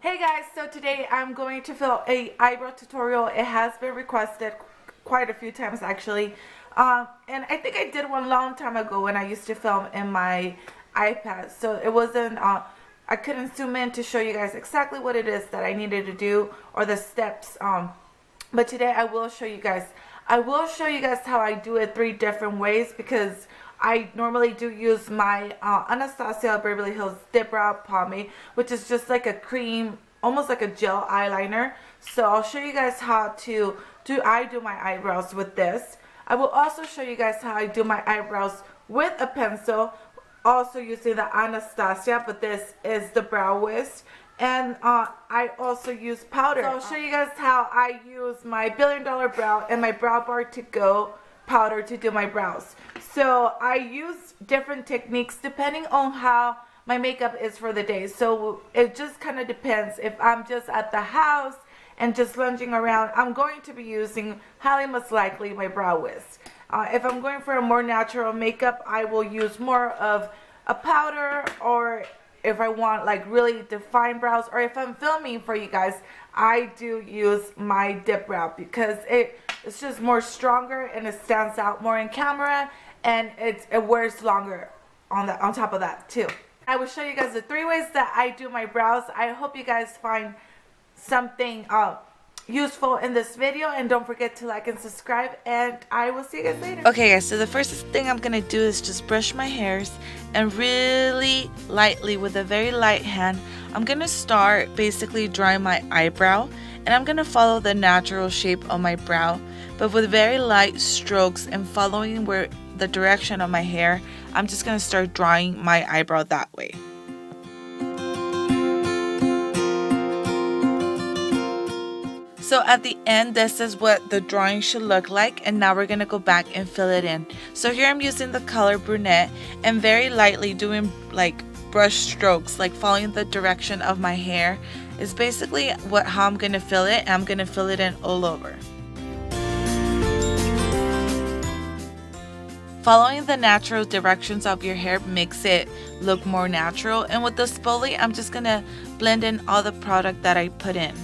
Hey guys, so today I'm going to film a eyebrow tutorial. It has been requested quite a few times actually. And I think I did one long time ago when I used to film in my iPad. So it wasn't, I couldn't zoom in to show you guys exactly what it is that I needed to do or the steps. But today I will show you guys. I will show you guys how I do it 3 different ways because I normally do use my Anastasia Beverly Hills Dip Brow Pomade, which is just like a cream, almost like a gel eyeliner. So I'll show you guys how to do my eyebrows with this. I will also show you guys how I do my eyebrows with a pencil, also using the Anastasia, but this is the Brow Whisk. And I also use powder. So I'll show you guys how I use my $1 Billion Brow and my Brow Bar to Go powder to do my brows. So I use different techniques depending on how my makeup is for the day. So it just kind of depends. If I'm just at the house and just lunging around, I'm going to be using highly most likely my Brow Whisk. If I'm going for a more natural makeup, I will use more of a powder, or if I want like really defined brows, or if I'm filming for you guys, I do use my dip brow because it's just more stronger and it stands out more in camera, and it wears longer on top of that too. I will show you guys the 3 ways that I do my brows. I hope you guys find something useful in this video, and don't forget to like and subscribe, and I will see you guys later. Okay guys, so the first thing I'm gonna do is just brush my hairs, and really lightly with a very light hand I'm gonna start basically drawing my eyebrow, and I'm gonna follow the natural shape of my brow, but with very light strokes and following where the direction of my hair. I'm just gonna start drawing my eyebrow that way. So at the end, this is what the drawing should look like, and now we're gonna go back and fill it in. So here I'm using the color brunette and very lightly doing like brush strokes, like following the direction of my hair is basically how I'm gonna fill it, and I'm gonna fill it in all over. Following the natural directions of your hair makes it look more natural, and with the spoolie I'm just gonna blend in all the product that I put in.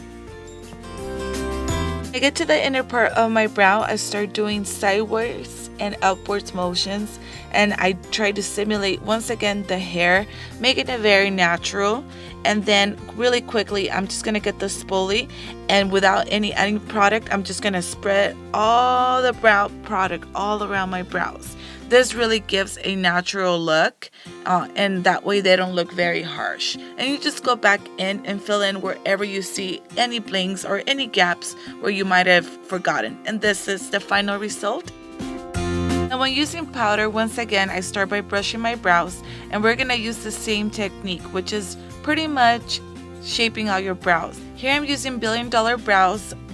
I get to the inner part of my brow, I start doing sideways and upwards motions, and I try to simulate once again the hair, making it very natural. And then really quickly I'm just gonna get the spoolie, and without any product I'm just gonna spread all the brow product all around my brows. This really gives a natural look, and that way they don't look very harsh. And you just go back in and fill in wherever you see any blinks or any gaps where you might have forgotten. And this is the final result. Now when using powder, once again I start by brushing my brows, and we're gonna use the same technique, which is pretty much shaping out your brows. Here I'm using $1 Billion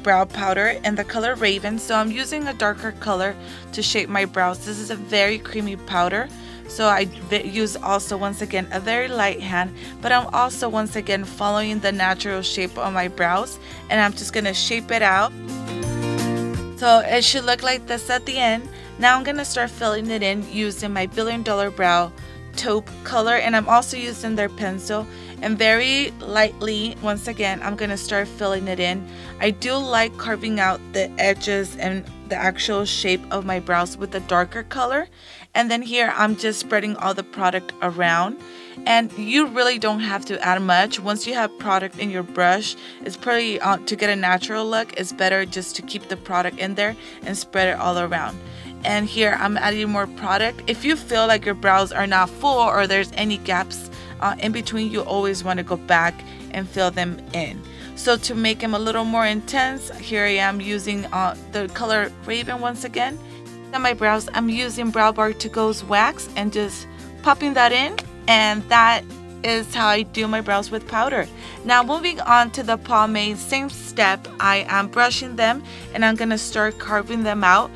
brow powder in the color Raven, so I'm using a darker color to shape my brows. This is a very creamy powder, so I use also once again a very light hand, but I'm also once again following the natural shape of my brows, and I'm just gonna shape it out. So it should look like this at the end. Now I'm gonna start filling it in using my $1 Billion brow taupe color, and I'm also using their pencil, and very lightly once again I'm gonna start filling it in. I do like carving out the edges and the actual shape of my brows with a darker color, and then here I'm just spreading all the product around. And you really don't have to add much. Once you have product in your brush, it's pretty to get a natural look, it's better just to keep the product in there and spread it all around. And here I'm adding more product. If you feel like your brows are not full or there's any gaps in between, you always want to go back and fill them in. So to make them a little more intense, here I am using the color Raven once again. On my brows, I'm using Brow Bar to Go's wax and just popping that in, and that is how I do my brows with powder. Now moving on to the pomade, same step. I am brushing them and I'm gonna start carving them out.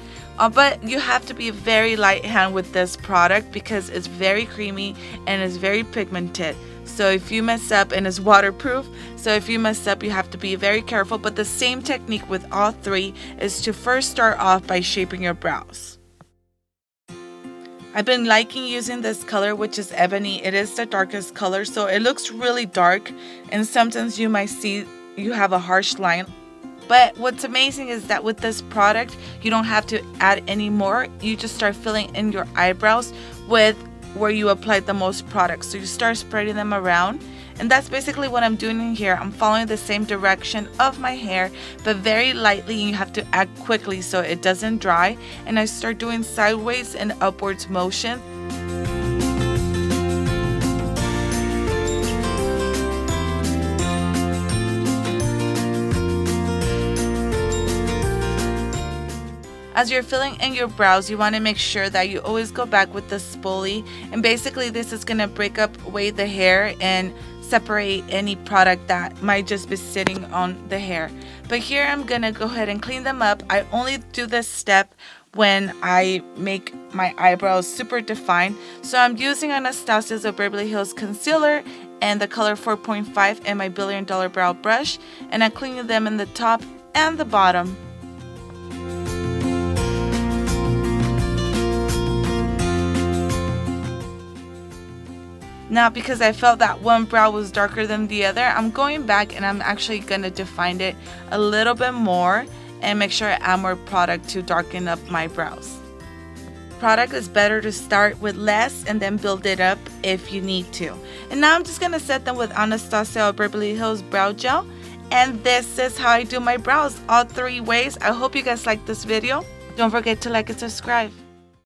But you have to be very light hand with this product because it's very creamy and it's very pigmented. So if you mess up, and it's waterproof, so if you mess up you have to be very careful. But the same technique with all 3 is to first start off by shaping your brows. I've been liking using this color, which is ebony. It is the darkest color, so it looks really dark, and sometimes you might see you have a harsh line. But what's amazing is that with this product, you don't have to add any more. You just start filling in your eyebrows with where you applied the most product. So you start spreading them around. And that's basically what I'm doing in here. I'm following the same direction of my hair, but very lightly. You have to act quickly so it doesn't dry. And I start doing sideways and upwards motion. As you're filling in your brows, you want to make sure that you always go back with the spoolie, and basically this is going to break up away the hair and separate any product that might just be sitting on the hair. But here I'm going to go ahead and clean them up. I only do this step when I make my eyebrows super defined. So I'm using Anastasia's of Beverly Hills concealer and the color 4.5 and my $1 Billion Brow Brush, and I'm cleaning them in the top and the bottom. Now, because I felt that one brow was darker than the other, I'm going back and I'm actually going to define it a little bit more and make sure I add more product to darken up my brows. Product is better to start with less and then build it up if you need to. And now I'm just going to set them with Anastasia of Beverly Hills Brow Gel. And this is how I do my brows, all 3 ways. I hope you guys liked this video. Don't forget to like and subscribe.